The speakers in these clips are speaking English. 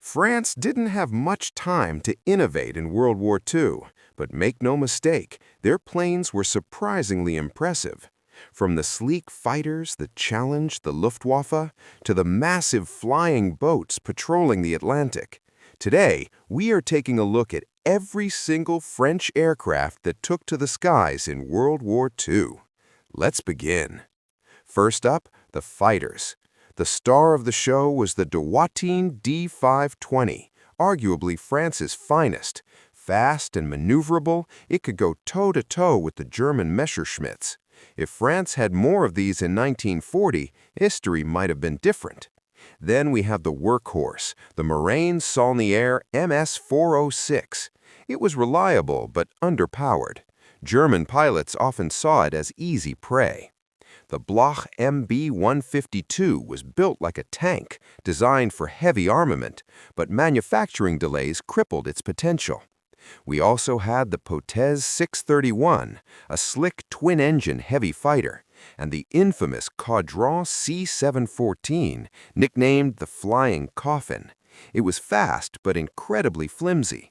France didn't have much time to innovate in World War II, but make no mistake, their planes were surprisingly impressive. From the sleek fighters that challenged the Luftwaffe to the massive flying boats patrolling the Atlantic. Today, we are taking a look at every single French aircraft that took to the skies in World War II. Let's begin. First up, the fighters. The star of the show was the Dewoitine D.520, arguably France's finest. Fast and maneuverable, it could go toe-to-toe with the German Messerschmitts. If France had more of these in 1940, history might have been different. Then we have the Workhorse, the Saulnier MS.406. It was reliable but underpowered. German pilots often saw it as easy prey. The Bloch MB-152 was built like a tank, designed for heavy armament, but manufacturing delays crippled its potential. We also had the Potez 631, a slick twin-engine heavy fighter, and the infamous Caudron C.714, nicknamed the Flying Coffin. It was fast but incredibly flimsy.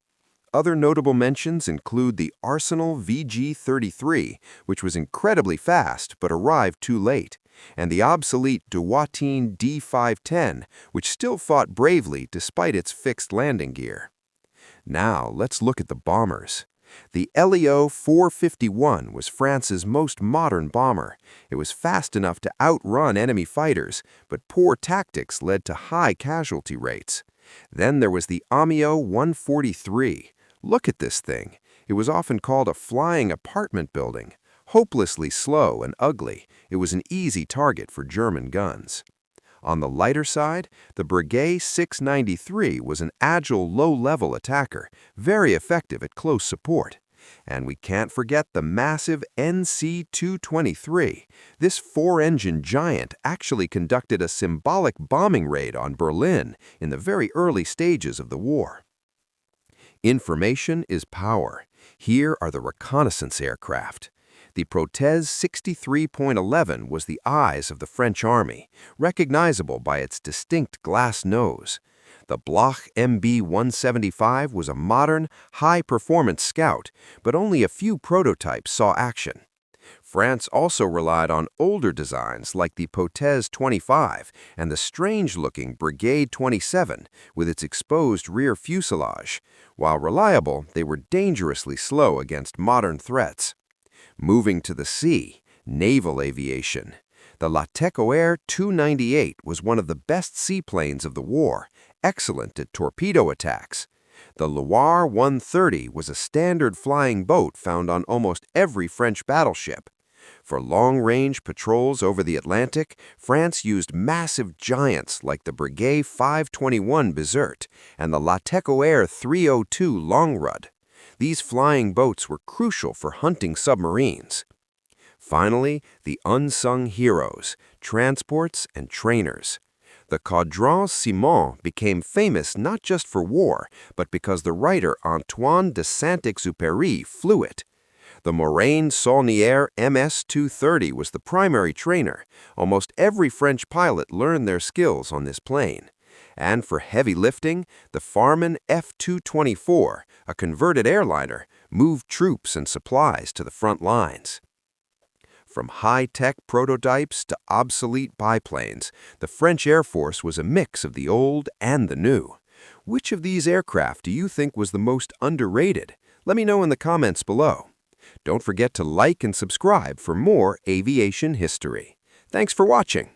Other notable mentions include the Arsenal VG-33, which was incredibly fast but arrived too late, and the obsolete Dewoitine D.520, which still fought bravely despite its fixed landing gear. Now, let's look at the bombers. The LEO 451 was France's most modern bomber. It was fast enough to outrun enemy fighters, but poor tactics led to high casualty rates. Then there was the Amiot 143. Look at this thing. It was often called a flying apartment building. Hopelessly slow and ugly, it was an easy target for German guns. On the lighter side, the Breguet 693 was an agile, low-level attacker, very effective at close support. And we can't forget the massive NC-223. This four-engine giant actually conducted a symbolic bombing raid on Berlin in the very early stages of the war. Information is power. Here are the reconnaissance aircraft. The Potez 63.11 was the eyes of the French Army, recognizable by its distinct glass nose. The Bloch MB-175 was a modern, high-performance scout, but only a few prototypes saw action. France also relied on older designs like the Potez 25 and the strange-looking Breguet 27 with its exposed rear fuselage. While reliable, they were dangerously slow against modern threats. Moving to the sea, naval aviation. The WWII 298 was one of the best seaplanes of the war, excellent at torpedo attacks. The Loire 130 was a standard flying boat found on almost every French battleship. For long-range patrols over the Atlantic, France used massive giants like the Breguet 521 Bizerte and the WWII 302 Longrud. These flying boats were crucial for hunting submarines. Finally, the unsung heroes, transports and trainers. The Caudron C.714 became famous not just for war, but because the writer Antoine de Saint-Exupéry flew it. The Saulnier MS.230 was the primary trainer. Almost every French pilot learned their skills on this plane. And for heavy lifting, the Farman F-224, a converted airliner, moved troops and supplies to the front lines. From high-tech prototypes to obsolete biplanes, the French Air Force was a mix of the old and the new. Which of these aircraft do you think was the most underrated? Let me know in the comments below. Don't forget to like and subscribe for more aviation history. Thanks for watching.